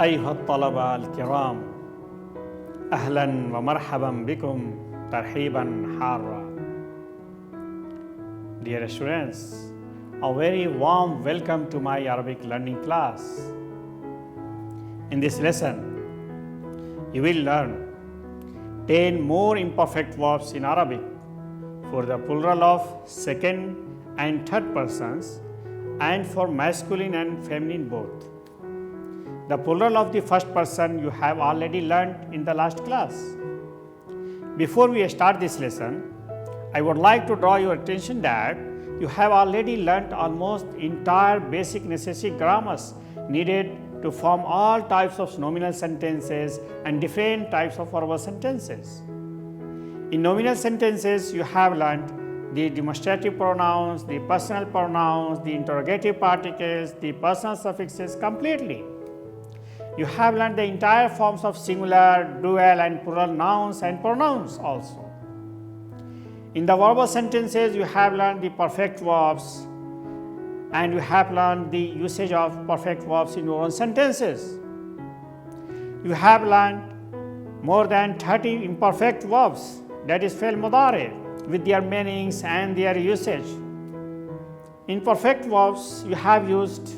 أيها الطلبة الكرام، أهلا ومرحبا بكم ترحيبا حارا. Dear students, a very warm welcome to my Arabic learning class. In this lesson, you will learn 10 more imperfect verbs in Arabic for the plural of second and third persons and for masculine and feminine both. The plural of the first person you have already learned in the last class. Before we start this lesson, I would like to draw your attention that you have already learnt almost entire basic necessary grammars needed to form all types of nominal sentences and different types of verbal sentences. In nominal sentences, you have learnt the demonstrative pronouns, the personal pronouns, the interrogative particles, the personal suffixes completely. You have learned the entire forms of singular, dual and plural nouns and pronouns also. In the verbal sentences, you have learned the perfect verbs and you have learned the usage of perfect verbs in your own sentences. You have learned more than 30 imperfect verbs, that is fi'l mudari, with their meanings and their usage. In perfect verbs, you have used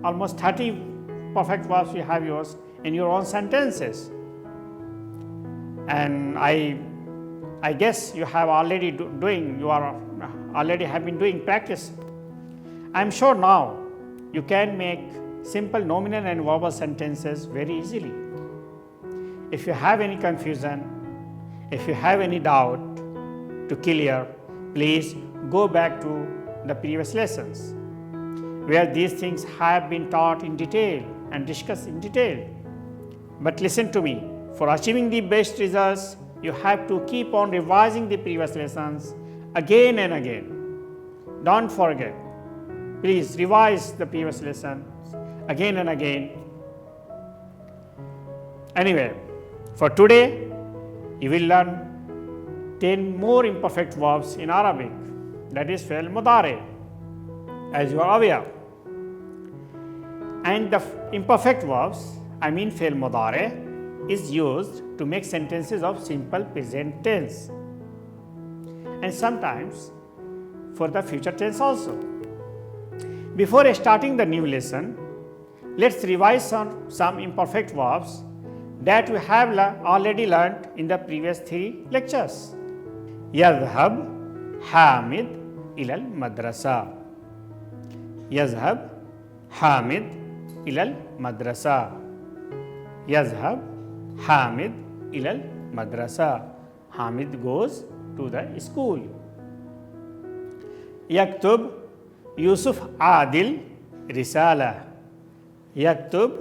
almost 30 perfect verbs you have used in your own sentences, and I guess you have already have been doing practice. I am sure now you can make simple nominal and verbal sentences very easily. If you have any confusion, if you have any doubt to clear, please go back to the previous lessons where these things have been taught in detail and discussed in detail. But listen to me, for achieving the best results, you have to keep on revising the previous lessons again and again. Don't forget, please revise the previous lessons again and again. Anyway, for today, you will learn 10 more imperfect verbs in Arabic, that is fi'l mudari, as you are aware. And the imperfect verbs, I mean fi'l mudari, is used to make sentences of simple present tense and sometimes for the future tense also. Before starting the new lesson, let's revise some imperfect verbs that we have already learned in the previous 3 lectures. يذهب حامد إلى المدرسة. يذهب حامد إلى المدرسة. يذهب حامد إلى المدرسة. Hamid goes to the school. يكتب يوسف عادل رسالة. يكتب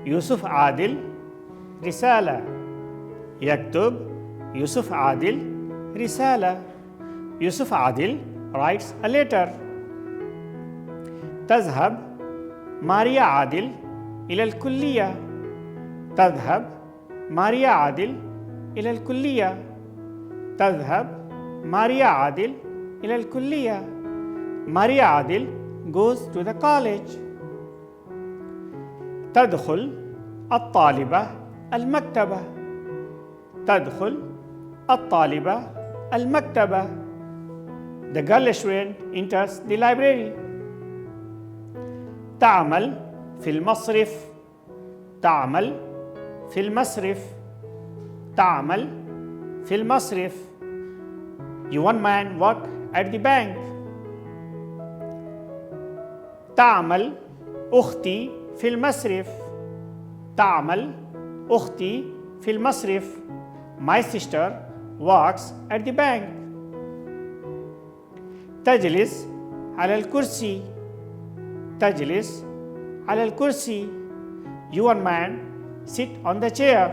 يوسف عادل رسالة. يكتب يوسف عادل رسالة. Yusuf Adil writes a letter. تذهب ماريا عادل إلى الكلية. تذهب ماريا عادل إلى الكلية. تذهب ماريا عادل إلى الكلية. ماريا عادل goes to the college. تدخل الطالبة المكتبة. تدخل الطالبة المكتبة. The girl student enters the library. تعمل في المصرف. تعمل في المصرف. تعمل في المصرف. You one man work at the bank. تعمل أختي في المصرف. تعمل أختي في المصرف. My sister works at the bank. تجلس على الكرسي. تجلس على الكرسي. You one man sit on the chair.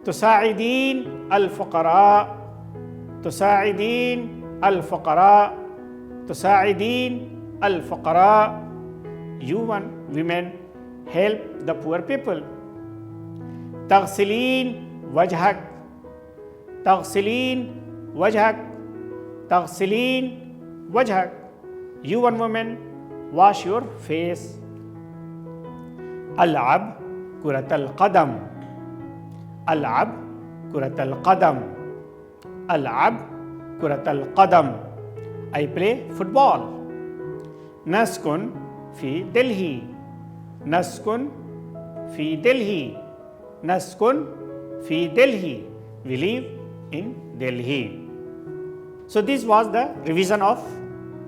تساعدين الفقراء. تساعدين الفقراء. تساعدين الفقراء. You women help the poor people. تغسلين وجهك. تغسلين وجهك. تغسلين وجهك. You one woman wash your face. ألعب كرة القدم. ألعب كرة القدم. ألعب كرة القدم. I play football. نسكن في دلهي. نسكن في دلهي. نسكن في دلهي. We live in Delhi. So this was the revision of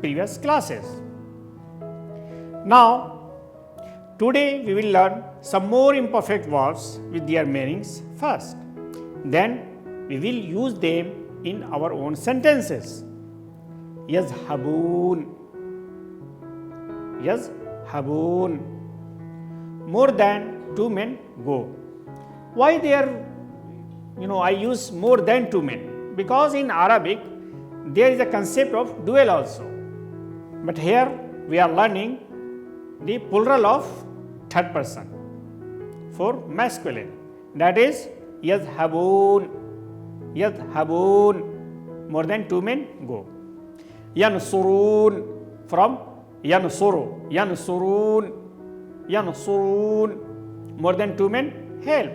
previous classes. Now today we will learn some more imperfect verbs with their meanings first. Then we will use them in our own sentences. يذهبون. يذهبون. More than two men go. Why there, I use more than two men? Because in Arabic there is a concept of dual also. But here we are learning the plural of third person for masculine. That is يذهبون. يذهبون. More than two men go. ينصرون. From ينصر. ينصرون. ينصرون. More than two men help.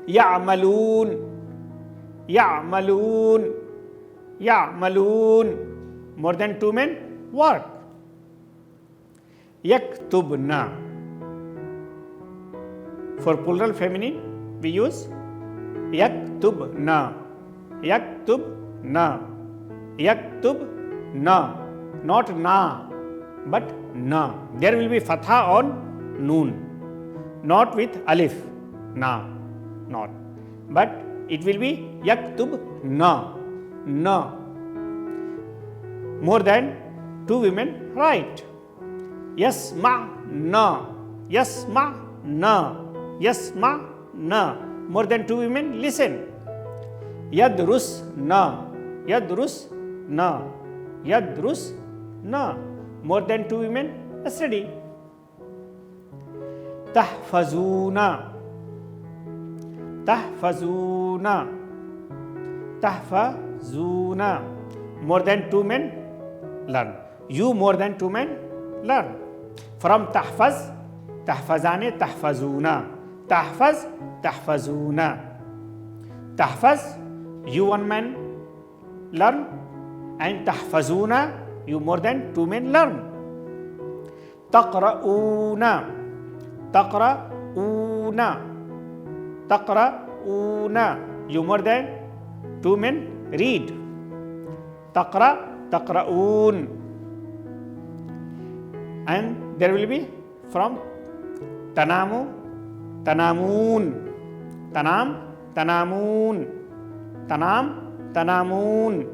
يعملون. يعملون. يعملون. More than two men work. يكتبن. For plural feminine we use يكتبن. يكتبن. يكتبن. Not na but na. There will be fatha on noon, not with alif. Na, not. But it will be yaktubna. Na. More than two women write. Yasma'na. Yasma'na. Yasma'na. More than two women listen. Yadrusna. Yadrusna. Yadrusna. More than two women study. Tahfazuna. Tahfazuna. Tahfazuna. More than two men learn. You more than two men learn. From tahfaz, tahfazane, tahfazuna. Tahfaz, tahfazuna. Tahfaz, you one man learn, and tahfazuna, you more than two men learn. Taqra'una. Taqra'una. Taqra'una. You more than two men read. Taqra, taqra'un. And there will be from tanamu, tanamun. Tanam, tanamun. Tanam, tanamun.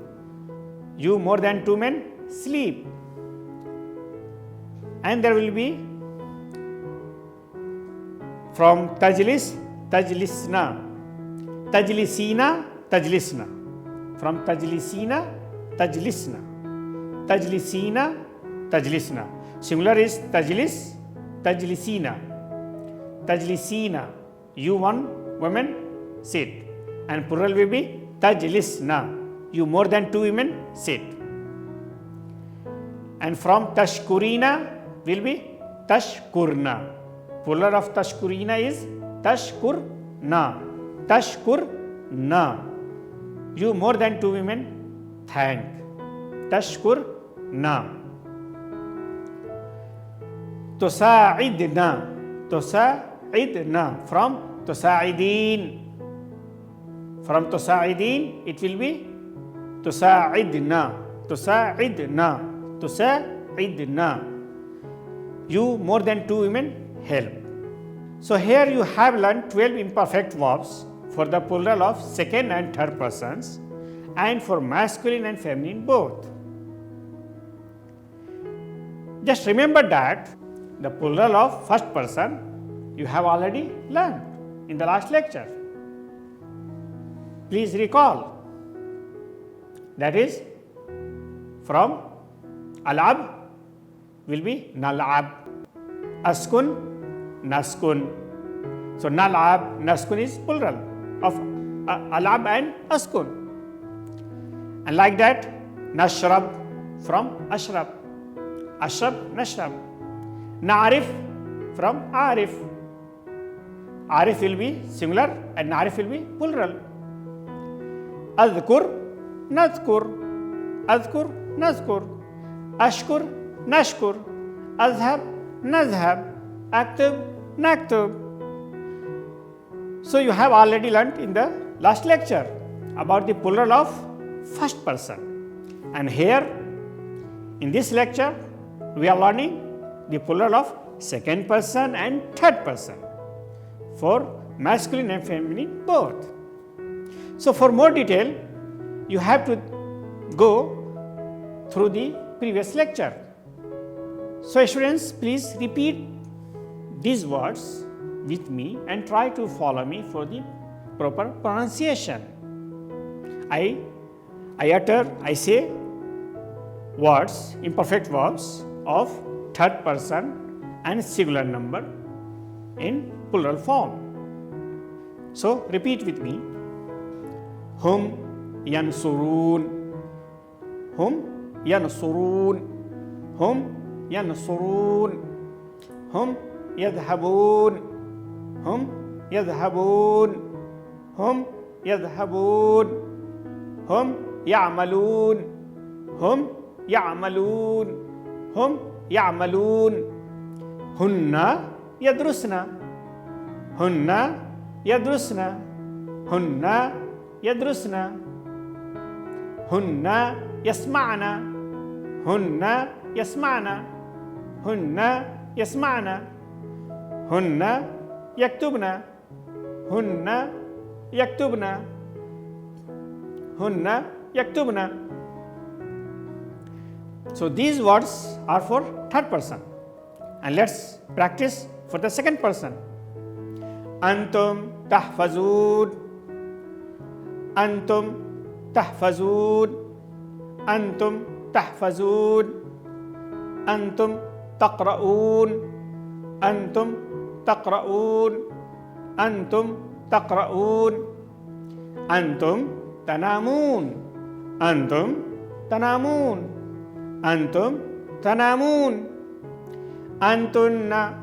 You more than two men sleep. And there will be from tajlis, tajlisna. Tajlisina, tajlisna. From tajlisina, tajlisna. Tajlisina, tajlisna. Singular is tajlis, tajlisina. Tajlisina. You one woman sit. And plural will be tajlisna. You more than two women sit. And from tashkurina will be tashkurna. Plural of tashkurina is tashkurna. Tashkurna. You more than two women thank. Tashkurna. Tusa'idna. Tusa'idna. From tusa'idin. From tusa'idin it will be tusa'idna. Tusa'idna. Tusa'idna. You more than two women help. So here you have learned 12 imperfect verbs for the plural of second and third persons and for masculine and feminine both. Just remember that the plural of first person you have already learned in the last lecture. Please recall. That is from alab will be nal'ab. Askun, naskun. So nal'ab, naskun is plural of alab and askun. And like that, nashrab from ashrab. Ashrab, nashrab. Na'rif from arif. Arif will be singular and na'rif will be plural. Adhkur, nadhkur. Adhkur, nadhkur. Ashkur, nashkur. Azhab, nazhab. Aktub, naktub. So you have already learnt in the last lecture about the plural of first person. And here in this lecture we are learning the plural of second person and third person for masculine and feminine both. So for more detail you have to go through the previous lecture. So students, please repeat these words with me and try to follow me for the proper pronunciation. I say words, imperfect verbs of third person and singular number in plural form. So repeat with me. Hum yansurun. Hum yansurun. Hum yansurun. Hum yadhhabun. Hum yadhhabun. Hum yadhhabun. Hum ya'malun. Hum ya'malun. Hum ya'malun. Hunna yadrusna. Hunna yadrusna. Hunna yadrusna. Hunna yasma'na. Hunna yasma'na. Hunna yasma'na. Hunna yaktubna. Hunna yaktubna. Hunna yaktubna. So these words are for third person. And let's practice for the second person. Antum tahfazun. Antum tahfazun. Antum tahfazun. Antum taqra'un. Antum taqra'un. Antum taqra'un. Antum tanamun. Antum tanamun. Antum tanamun. Antunna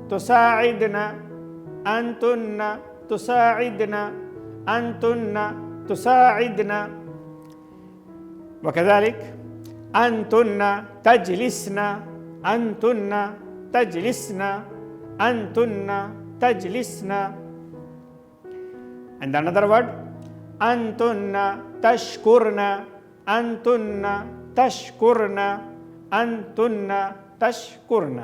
tusa'idna. Antunna tusa'idna. Antunna tusa'idna. وكذلك أنتن تجلسن. أنتن تجلسن. أنتن تجلسن. And another word, أنتن تشكرن. أنتن تشكرن. أنتن تشكرن.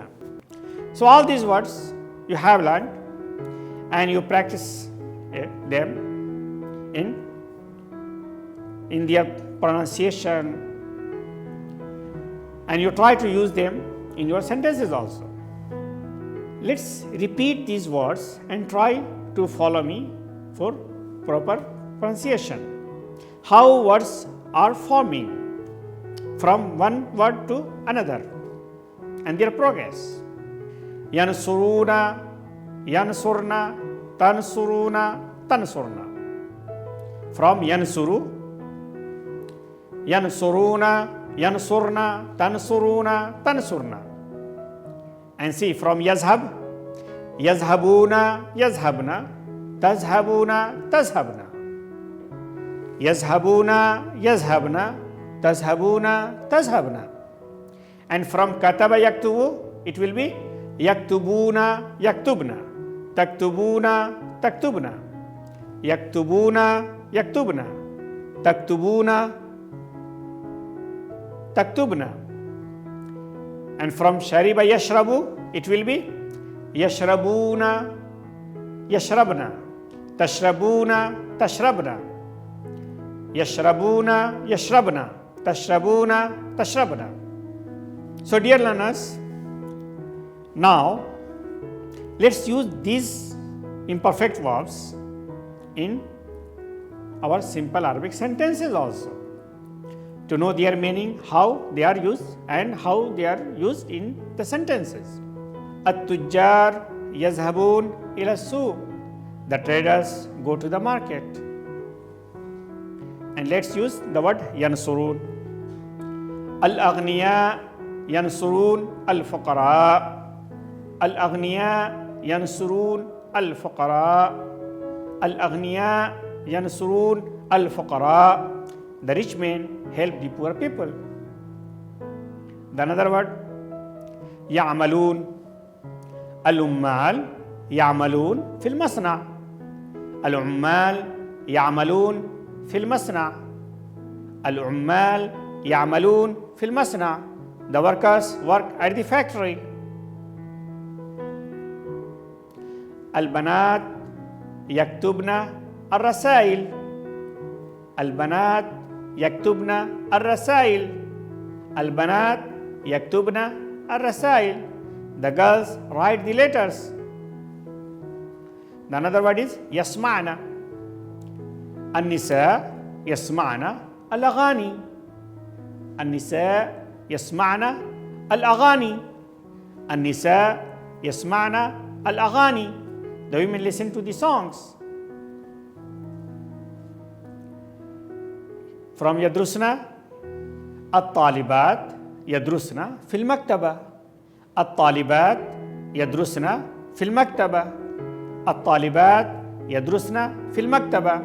So all these words you have learned and you practice them in their pronunciation, and you try to use them in your sentences also. Let's repeat these words and try to follow me for proper pronunciation. How words are forming from one word to another and their progress. Yansuruna, yansurna, tansuruna, tansurna. From yansuru, yansuruna, yansurna, tansuruna, tansurna. And see, from yazhab, yazhabuna, yazhabna, tazhabuna, tazhabna. Yazhabuna, yazhabna, tazhabuna, tazhabna. And from kataba yaktubu, it will be yaktubuna, yaktubna, taktubuna, taktubna, yaktubuna, yaktubna, taktubuna, taktubna. And from shariba yashrabu, it will be yashrabuna, yashrabna, tashrabuna, tashrabna, yashrabuna, yashrabna, tashrabuna, tashrabna. So dear learners, now let's use these imperfect verbs in our simple Arabic sentences also, to know their meaning, how they are used and how they are used in the sentences. At-tujjar yazhabun ila as-suq. The traders go to the market. And let's use the word yansurun. Al-aghniya yansurun al-fuqara. Al-aghniya yansurun al-fuqara. Al-aghniya yansurun al-fuqara. The rich men help the poor people. The another word, ya'malun. Al-ummal ya'malun fil masna'. Al-ummal ya'malun fil masna'. Al-ummal ya'malun fil masna'. The workers work at the factory. Al-banat yaktubna al-rasail. Al-banat yaktubna al-rasail. Al-banat yaktubna al-rasail. The girls write the letters. The another word is yasma'na. An-nisa yasma'na al-aghani. An-nisa yasma'na al-aghani. An-nisa yasma'na al-aghani. The women listen to the songs. From yadrusna, at-talibat yadrusna fil maktaba. At-talibat yadrusna fil maktaba. At-talibat yadrusna fil maktaba.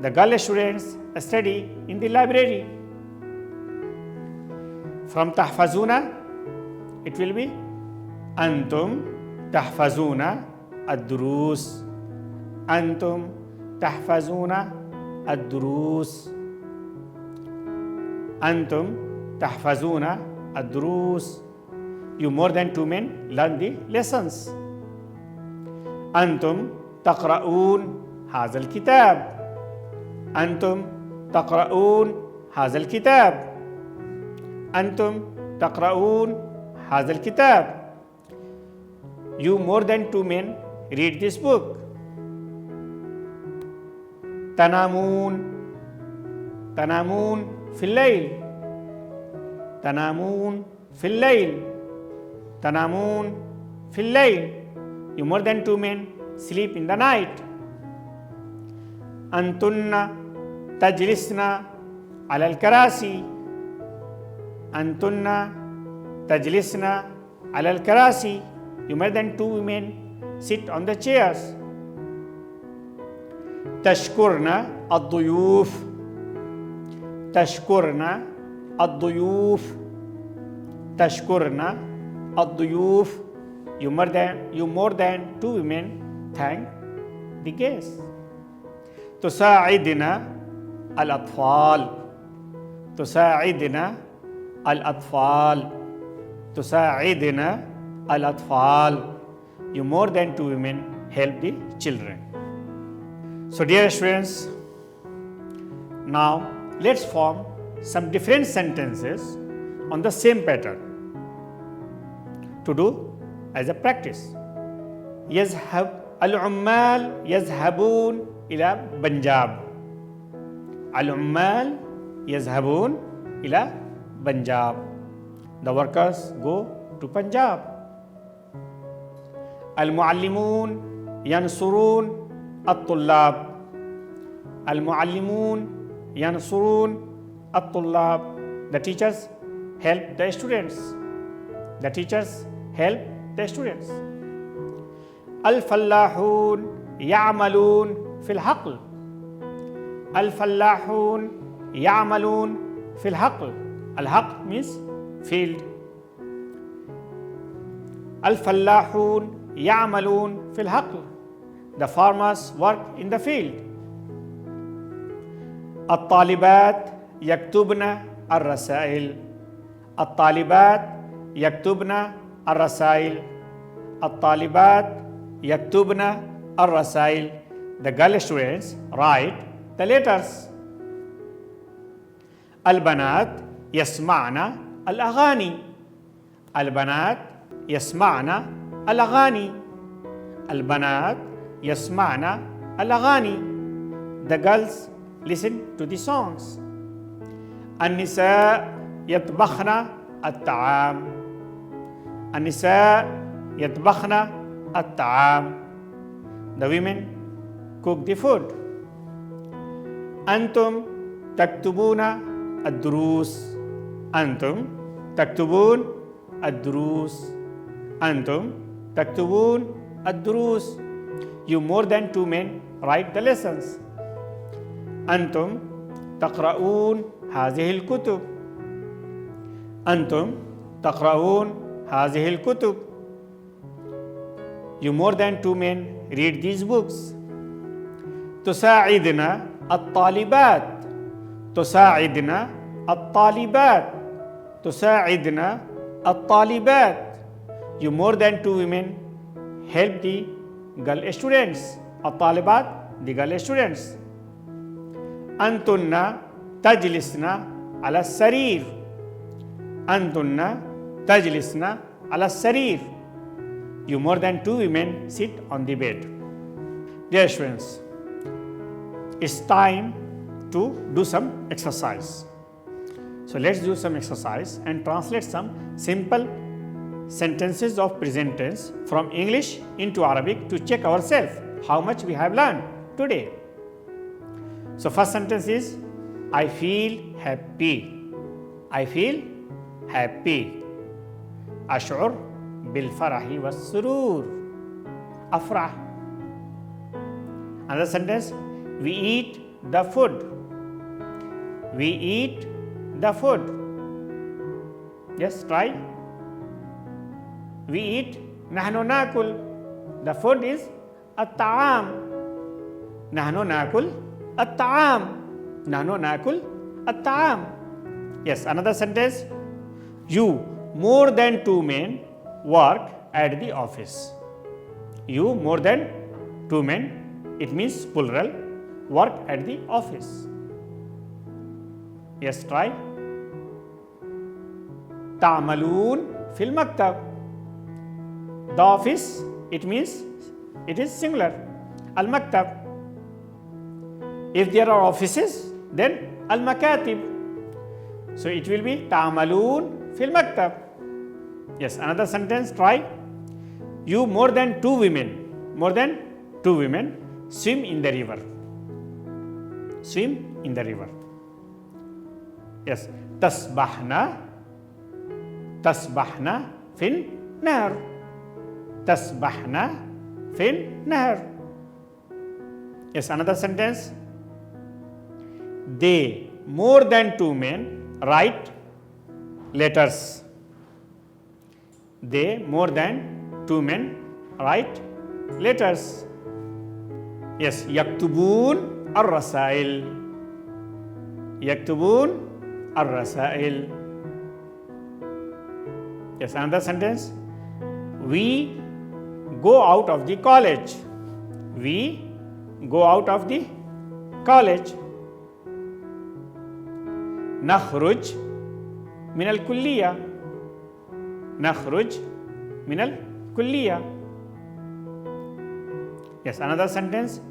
The girl students study in the library. From tahfazuna, it will be antum tahfazuna ad-durus. Antum tahfazuna ad-durus. Antum tahfazuna ad-durus. You more than 2 men learn the lessons. Antum taqra'un hadha al-kitab. Antum taqra'un hadha al-kitab. Antum taqra'un hadha al-kitab. You more than 2 men read this book. Tanamun. Tanamun fil layl. Tanamun fil layl. Tanamun fil layl. You more than 2 men sleep in the night. Antunna tajlisna ala al-karasi. Antunna tajlisna ala al-karasi. You more than 2 women sit on the chairs. Tashkurna ad-duyuf. Tashkurna ad-duyuf. Tashkurna ad-duyuf. You more than 2 women thank the guests. Tusa'idna al-atfal. Tusa'idna al-atfal. Tusa'idna al-atfal. You more than 2 women help the children. So dear students, now let's form some different sentences on the same pattern to do as a practice. يذهب العمال يذهبون إلى بنجاب. العمال يذهبون إلى بنجاب. The workers go to Punjab. المعلمون ينصرون الطلاب. المعلمون ينصرون الطلاب. The teachers help the students. The teachers help the students. الفلاحون يعملون في الحقل. الفلاحون يعملون في الحقل. الحقل means field. الفلاحون يعملون في الحقل. The farmers work in the field. الطالبات يكتبن الرسائل. الطالبات يكتبن الرسائل. الطالبات يكتبن الرسائل. The girl students write the letters. البنات يسمعن الأغاني. البنات يسمعن الأغاني. البنات يسمعن الأغاني. The girls listen to the songs. النساء يطبخن الطعام. النساء يطبخن الطعام. The women cook the food. أنتم تكتبون الدروس. أنتم تكتبون الدروس. أنتم تكتبون الدروس. You more than 2 men write the lessons. أنتم تقرؤون هذه الكتب. أنتم تقرؤون هذه الكتب. You more than 2 men read these books. تساعدنا الطالبات. تساعدنا الطالبات. تساعدنا الطالبات. You more than 2 women help the girl students. الطالبات the girl students. أنتن تجلسن على السرير. أنتن تجلسن على السرير. You more than 2 women sit on the bed. Dear students, it's time to do some exercise. So let's do some exercise and translate some simple sentences of present tense from English into Arabic to check ourselves how much we have learned today. So first sentence is I feel happy. I feel happy. أشعر بالفرح والسرور. أفرح. Another sentence, we eat the food. We eat the food. Yes, try. We eat. نحن نأكل. The food is الطعام. نحن نأكل الطعام. نحن نأكل الطعام. Yes, another sentence. You more than 2 men work at the office. You more than 2 men, it means plural, work at the office. Yes, try. تعملون في المكتب. The office, it means it is singular. المكتب. If there are offices, then المكاتب. So it will be تعملون في المكتب. Yes, another sentence, try. You more than 2 women, more than 2 women swim in the river. Swim in the river. Yes, تسبحن. تسبحن في النهر. تسبحن في النهر. Yes, another sentence. They more than 2 men write letters. They more than 2 men write letters. Yes, يكتبون الرسائل. يكتبون الرسائل. Yes, another sentence. We go out of the college. We go out of the college. نخرج من الكلية. نخرج من الكلية. Yes, another sentence.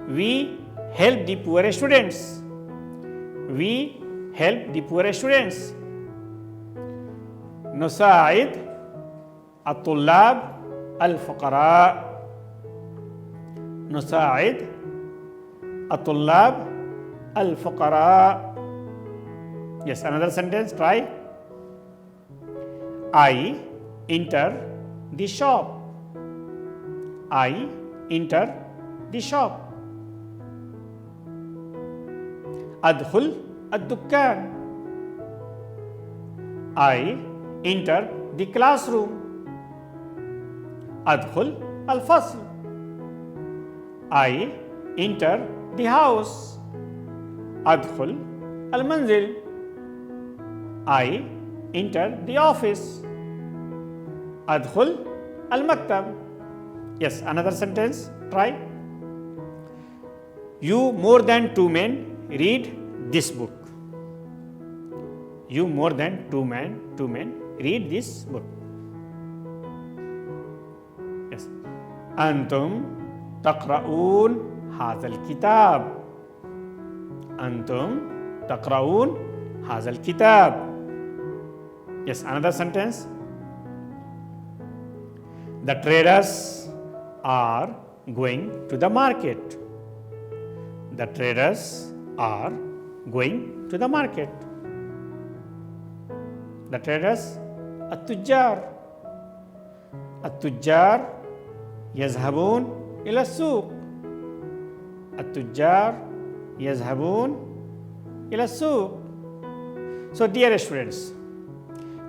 We help the poor students. We help the poor students. نساعد الطلاب الفقراء. نساعد الطلاب الفقراء. Yes, another sentence, try. I enter the shop. I enter the shop. أدخل الدكان. I enter the classroom. أدخل الفصل. I enter the house. أدخل المنزل. I enter the office. أدخل المكتب. Yes, another sentence, try. You more than 2 men read this book. You more than 2 men read this book. Yes. أنتم تقرؤون هذا الكتاب. أنتم تقرؤون هذا الكتاب. Yes, another sentence. The traders are going to the market. The traders are going to the market. The traders التجار التجار يذهبون إلى السوق التجار يذهبون إلى السوق. So dear students,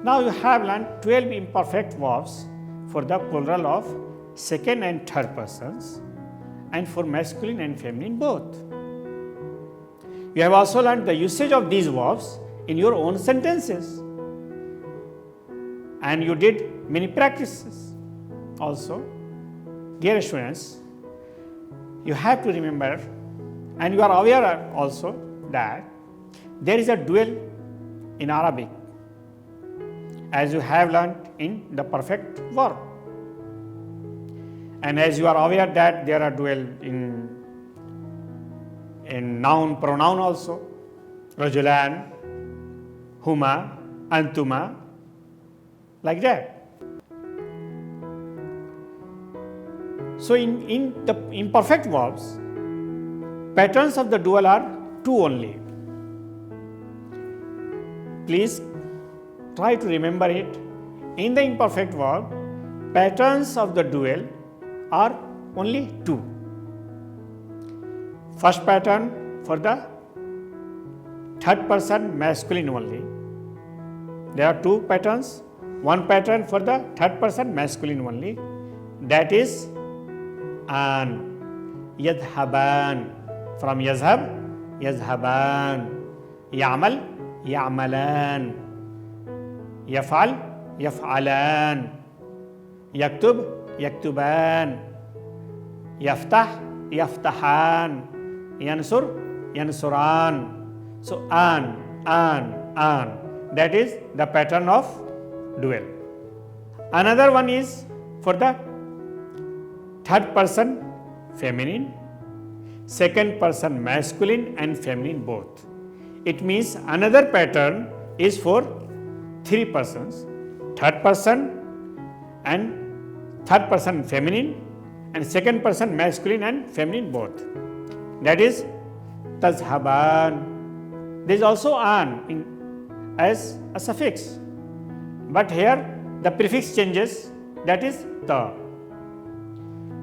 now you have learned 12 imperfect verbs for the plural of second and third persons and for masculine and feminine both. You have also learned the usage of these verbs in your own sentences, and you did many practices also. Dear students, you have to remember, and you are aware also, that there is a dual in Arabic, as you have learned in the perfect verb, and as you are aware that there are dual in noun pronoun also, rajulan, huma, antuma, like that. So in the imperfect verbs, patterns of the dual are two only. Please try to remember it. In the imperfect verb, patterns of the dual are only two. First pattern for the third person masculine only. There are two patterns. One pattern for the third person masculine only, that is an, yadhaban, from yazhab, yazhaban, ya'mal, ya'malan, yaf'al, yaf'alan, yaktub, yaktuban, yaftah, yaftahan, yansur, yansuran. So an, that is the pattern of dual. Another one is for the third person feminine, second person masculine and feminine both. It means another pattern is for three persons, third person feminine and second person masculine and feminine both. That is tazhaban. There is also an as a suffix, but here the prefix changes, that is ta.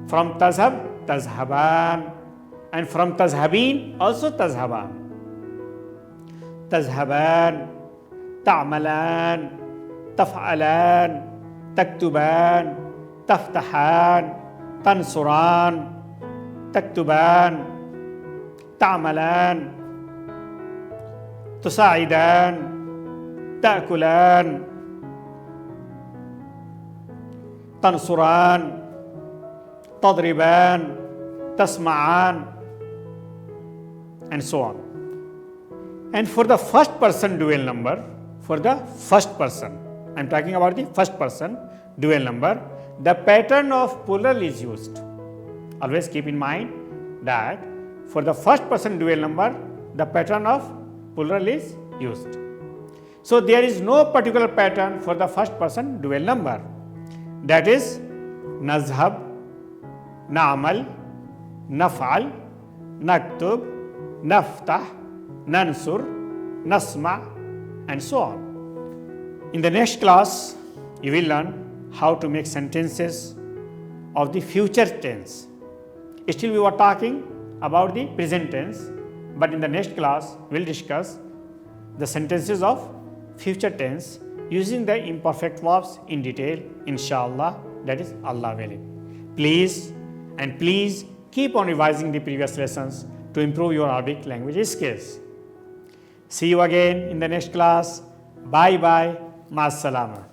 From tazhab, tazhaban, and from tazhabin also tazhaban. Tazhaban, ta'malan, taf'alan, taktuban, taftahan, tansuran, taktuban, ta'malan, tusa'idan, تأكلان, تنصران, تضربان, تسمعان, and so on. And for the first person dual number, for the first person, I am talking about the first person dual number, the pattern of plural is used. Always keep in mind that for the first person dual number, the pattern of plural is used. So there is no particular pattern for the first person dual number, that is nazhab, na'mal, naf'al, naktub, naftah, nansur, nasma, and so on. In the next class, you will learn how to make sentences of the future tense. Still we were talking about the present tense, but in the next class we will discuss the sentences of future tense using the imperfect verbs in detail, inshallah, that is Allah willing. Please keep on revising the previous lessons to improve your Arabic language skills. See you again in the next class. Bye bye. Ma'as salama.